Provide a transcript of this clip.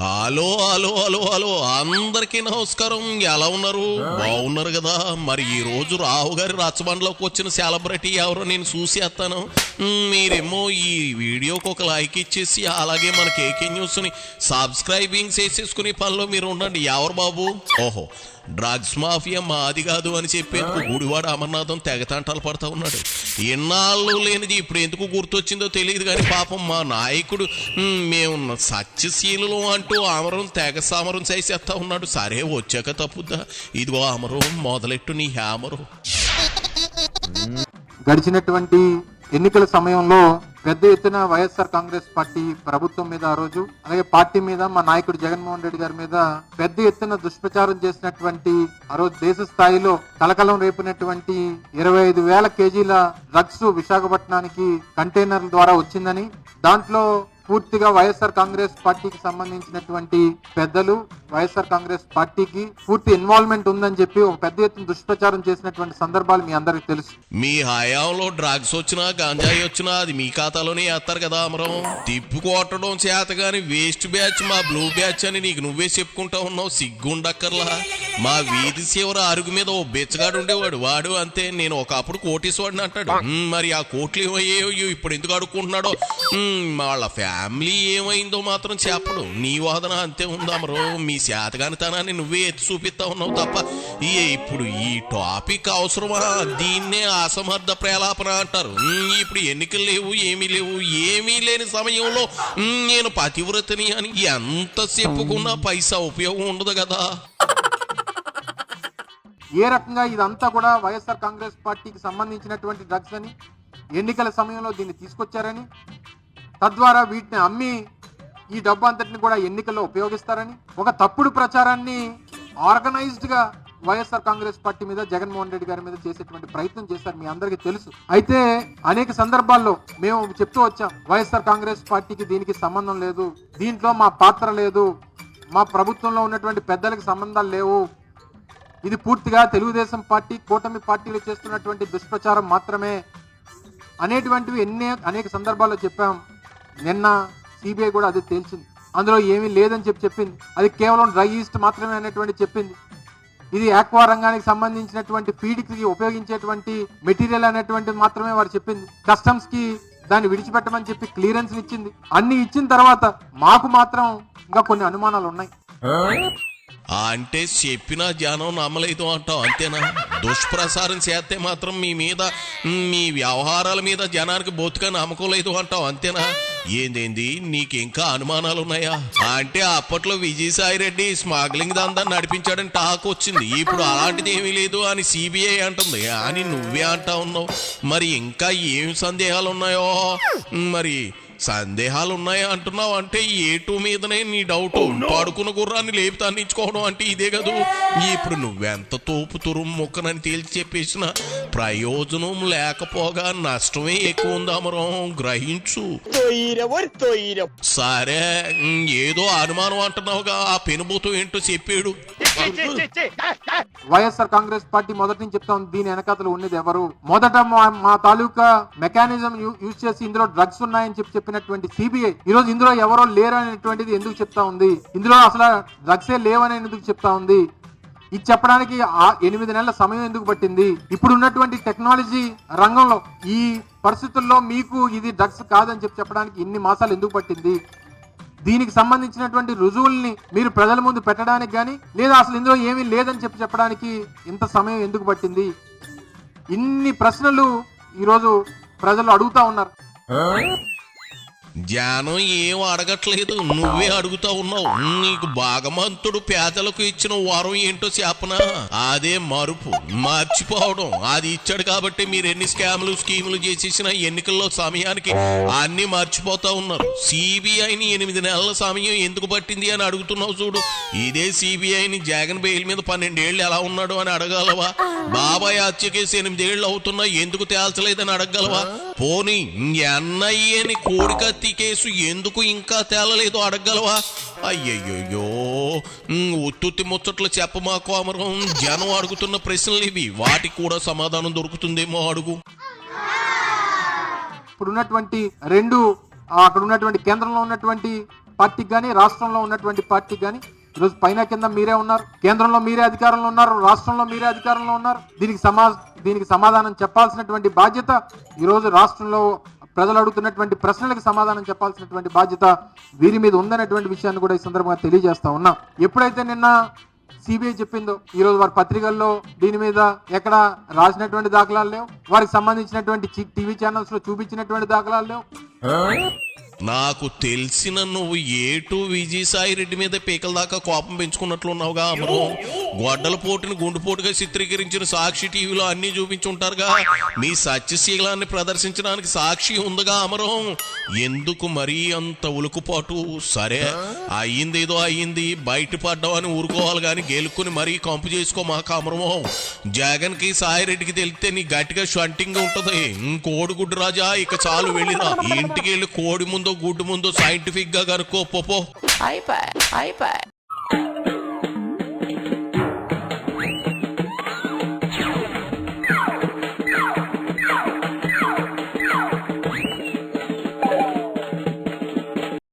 Hello hello hello hello అందరికీ నమస్కారం. ఎలా ఉన్నారు? బాగున్నారు కదా? మరి ఈ రోజు రాహు గారి రచ్చబండలోకి వచ్చిన సెలబ్రిటీ ఎవరో నేను చూసేస్తాను. మీరేమో ఈ వీడియోకి ఒక లైక్ ఇచ్చేసి అలాగే మన కేకే న్యూస్ ని సబ్స్క్రైబింగ్ చేసేసుకునే పనిలో మీరు ఉండండి. ఎవరు బాబు? ఓహో, డ్రగ్స్ మాఫియా మాది కాదు అని చెప్పేందుకు గుడివాడ అమర్నాథం తెగతంటాలు పడతా ఉన్నాడు. ఎన్నాళ్ళు లేనిది ఇప్పుడు ఎందుకు గుర్తొచ్చిందో తెలియదు కానీ పాపం మా నాయకుడు మేము సత్యశీలు అంటూ అమరం తెగ సమరం చేసేస్తా ఉన్నాడు. సరే వచ్చాక తప్పుద్దా? ఇదిగో అమరం మొదలెట్టు నీ హ్యామరు. గడిచినటువంటి ఎన్నికల సమయంలో పెద్ద ఎత్తున వైఎస్ఆర్ కాంగ్రెస్ పార్టీ ప్రభుత్వం మీద ఆ రోజు అలాగే పార్టీ మీద మా నాయకుడు జగన్మోహన్ రెడ్డి గారి మీద పెద్ద ఎత్తున దుష్ప్రచారం చేసినటువంటి ఆ రోజు దేశ స్థాయిలో కలకలం రేపినటువంటి 25,000 కేజీల డ్రగ్స్ విశాఖపట్నానికి కంటైనర్ల ద్వారా వచ్చిందని, దాంట్లో పూర్తిగా వైఎస్ఆర్ కాంగ్రెస్ పార్టీకి సంబంధించినటువంటి పెద్దలు వైఎస్ఆర్ కాంగ్రెస్ పార్టీకి పూర్తి ఇన్వాల్వ్మెంట్ ఉందని చెప్పి ఒక పెద్ద ఎత్తున దుష్ప్రచారం చేసినటువంటి సందర్భాలు మీ అందరికి తెలుసు. మీ హయాంలో డ్రగ్స్ వచ్చినా గంజాయి వచ్చినా అది మీ ఖాతాలోనే వేస్తారు కదా అమరం. తిప్పుకోవటం చేత గాని వేస్ట్ బ్యాచ్ మా బ్లూ బ్యాచ్ అని నీకు నువ్వే చెప్పుకుంటా ఉన్నావు. సిగ్గుండక్కర్లా. మా వీధి చివర అరుగు మీద ఓ బెచ్చగాడు ఉండేవాడు. వాడు అంతే, నేను ఒకప్పుడు కోటీశ్వాడిని అంటాడు. మరి ఆ కోట్లు ఏమయ్యాయో ఇప్పుడు ఎందుకు అడుక్కుంటున్నాడో, వాళ్ళ ఫ్యామిలీ ఏమైందో మాత్రం చెప్పడు. నీ వాదన అంతే ఉందమరో. మీ శాతగానితనాన్ని నువ్వే ఎత్తి చూపిస్తా ఉన్నావు తప్ప ఇప్పుడు ఈ టాపిక్ అవసరమా? దీన్నే అసమర్థ ప్రేలాపన అంటారు. ఇప్పుడు ఎన్నికలు లేవు, ఏమీ లేని సమయంలో నేను పతివ్రతని అని ఎంత చెప్పుకున్నా పైసా ఉపయోగం ఉండదు కదా. ఏ రకంగా ఇదంతా కూడా వైఎస్ఆర్ కాంగ్రెస్ పార్టీకి సంబంధించినటువంటి డ్రగ్స్ అని, ఎన్నికల సమయంలో దీన్ని తీసుకొచ్చారని, తద్వారా వీటిని అమ్మి ఈ డబ్బు అంతటిని కూడా ఎన్నికల్లో ఉపయోగిస్తారని ఒక తప్పుడు ప్రచారాన్ని ఆర్గనైజ్డ్ గా వైఎస్ఆర్ కాంగ్రెస్ పార్టీ మీద జగన్మోహన్ రెడ్డి గారి మీద చేసేటువంటి ప్రయత్నం చేశారు. మీ అందరికీ తెలుసు. అయితే అనేక సందర్భాల్లో మేము చెప్తూ వచ్చాం, వైఎస్ఆర్ కాంగ్రెస్ పార్టీకి దీనికి సంబంధం లేదు, దీంట్లో మా పాత్ర లేదు, మా ప్రభుత్వంలో ఉన్నటువంటి పెద్దలకు సంబంధాలు లేవు, ఇది పూర్తిగా తెలుగుదేశం పార్టీ కూటమి పార్టీలు చేస్తున్నటువంటి దుష్ప్రచారం మాత్రమే అనేటువంటివి అనేక సందర్భాల్లో చెప్పాం. నిన్న సిబిఐ కూడా అది తేల్చింది. అందులో ఏమీ లేదని చెప్పింది. అది కేవలం డ్రై ఈస్ట్ మాత్రమే అనేటువంటి చెప్పింది. ఇది ఆక్వా రంగానికి సంబంధించినటువంటి ఫీడ్కి ఉపయోగించేటువంటి మెటీరియల్ అనేటువంటిది మాత్రమే వారు చెప్పింది. కస్టమ్స్ కి దాన్ని విడిచిపెట్టమని చెప్పి క్లియరెన్స్ ఇచ్చింది. అన్ని ఇచ్చిన తర్వాత మాకు మాత్రం ఇంకా కొన్ని అనుమానాలు ఉన్నాయి. అంటే చెప్పిన జనం నమ్మలేదు అంటావు అంతేనా? దుష్ప్రసారం చేస్తే మాత్రం మీ మీద మీ వ్యవహారాల మీద జనానికి బొత్తుగా నమ్మకం లేదు అంటావు అంతేనా? ఏందేంది నీకు ఇంకా అనుమానాలు ఉన్నాయా? అంటే అప్పట్లో విజయసాయి రెడ్డి స్మగ్లింగ్ దందా నడిపించాడని టాక్ వచ్చింది. ఇప్పుడు అలాంటిది ఏమీ లేదు అని సిబిఐ అంటుంది అని నువ్వే అంటా ఉన్నావు. మరి ఇంకా ఏం సందేహాలు ఉన్నాయో? మరి సందేహాలు ఉన్నాయా అంటున్నావు అంటే ఏటు మీదనే నీ డౌట్. పడుకున్న గుర్రాన్ని లేపి తన్నించుకోవడం అంటే ఇదే కదూ. ఇప్పుడు నువ్వెంత తోపు తురుము మొక్కనని తేల్చి చెప్పేసిన ప్రయోజనం లేకపోగా నష్టమే ఎక్కువ ఉందామరం, గ్రహించు. సరే ఏదో అనుమానం అంటున్నావుగా, ఆ పెనుభూతం ఏంటో చెప్పాడు. వైఎస్ఆర్ కాంగ్రెస్ పార్టీ మొదటి నుంచి చెప్తా ఉంది, దీని వెనకాతలు ఉన్నది ఎవరు? మొదట మా తాలూకా మెకానిజం యూజ్ చేసి ఇందులో డ్రగ్స్ ఉన్నాయని చెప్పినటువంటి సిబిఐ ఈ రోజు ఇందులో ఎవరో లేరు అనేటువంటిది ఎందుకు చెప్తా ఉంది? ఇందులో అసలు డ్రగ్సే లేవని ఎందుకు చెప్తా ఉంది? ఇది చెప్పడానికి 8 నెలల సమయం ఎందుకు పట్టింది? ఇప్పుడు ఉన్నటువంటి టెక్నాలజీ రంగంలో ఈ పరిస్థితుల్లో మీకు ఇది డ్రగ్స్ కాదని చెప్పడానికి ఇన్ని మాసాలు ఎందుకు పట్టింది? దీనికి సంబంధించినటువంటి రుజువుల్ని మీరు ప్రజల ముందు పెట్టడానికి కానీ లేదా అసలు ఇందులో ఏమీ లేదని చెప్పడానికి ఇంత సమయం ఎందుకు పట్టింది? ఇన్ని ప్రశ్నలు ఈరోజు ప్రజలు అడుగుతా ఉన్నారు. జనం ఏం అడగట్లేదు, నువ్వే అడుగుతా ఉన్నావు. నీకు భాగమంతుడు పేదలకు ఇచ్చిన వరం ఏంటో చెప్పనా? అదే మరుపు, మర్చిపోవడం. అది ఇచ్చాడు కాబట్టి మీరు ఎన్ని స్కీములు చేసేసిన ఎన్నికల్లో సమయానికి అన్ని మర్చిపోతా ఉన్నారు. సిబిఐని 8 నెలల సమయం ఎందుకు పట్టింది అని అడుగుతున్నావు చూడు. ఇదే సిబిఐని జగన్ బెయిల్ మీద 12 ఏళ్ళు ఎలా ఉన్నాడు అని అడగలవా? బాబాయ్ హత్య కేసు 8 ఏళ్ళు అవుతున్నా ఎందుకు తేల్చలేదని అడగలవా? పోనీ ఎన్ఐఏని కోడికత్తి కేసు ఎందుకు ఇంకా తేలలేదు అడగలవా? అయ్యయ్యో, ఉత్తుత్తి ముచ్చట్లు చెప్పమాకు అమరం. జనం అడుగుతున్న ప్రశ్నలు ఇవి, వాటికి కూడా సమాధానం దొరుకుతుందేమో అడుగు. ఇప్పుడు ఉన్నటువంటి అక్కడ ఉన్నటువంటి కేంద్రంలో ఉన్నటువంటి పార్టీకి కానీ రాష్ట్రంలో ఉన్నటువంటి పార్టీకి కానీ ఈరోజు పైన కింద మీరే ఉన్నారు, కేంద్రంలో మీరే అధికారంలో ఉన్నారు, రాష్ట్రంలో మీరే అధికారంలో ఉన్నారు. దీనికి సమాధానం చెప్పాల్సినటువంటి బాధ్యత ఈరోజు రాష్ట్రంలో ప్రజలు అడుగుతున్నటువంటి ప్రశ్నలకు సమాధానం చెప్పాల్సినటువంటి బాధ్యత వీరి మీద ఉందనేటువంటి విషయాన్ని కూడా ఈ సందర్భంగా తెలియజేస్తా ఉన్నా. ఎప్పుడైతే నిన్న సిబిఐ చెప్పిందో ఈరోజు వారి పత్రికల్లో దీని మీద ఎక్కడ రాసినటువంటి దాఖలాలు లేవు, వారికి సంబంధించినటువంటి టీవీ ఛానల్స్ లో చూపించినటువంటి దాఖలాలు లేవు. నాకు తెలిసిన నువ్వు ఏటు విజయసాయి రెడ్డి మీద పీకల దాకా కోపం పెంచుకున్నట్లున్నావుగా అమరు. గొడ్డల పోటుని గుండుపోటుగా చిత్రీకరించిన సాక్షి టీవీలో అన్ని చూపించుంటారుగా. నీ సత్యశీలాన్ని ప్రదర్శించడానికి సాక్షి ఉందిగా అమరం. ఎందుకు మరీ అంత ఉలుకుపాటు? సరే అయ్యిందేదో అయ్యింది, బయటపడ్డావు అని ఊరుకోవాలి కానీ గెలుక్కుని మరీ కంపు చేసుకో మాకు అమరమో. జగన్ కి సాయిరెడ్డికి తెలిస్తే నీ గట్టిగా షంటింగ్ ఉంటది. కోడిగుడ్డు రాజా ఇక చాలు వెళ్ళిరా, ఇంటికి వెళ్ళి కోడి ముందో గుడ్డు ముందో సైంటిఫిక్ గా కనుక్కో పో. అయిపోయి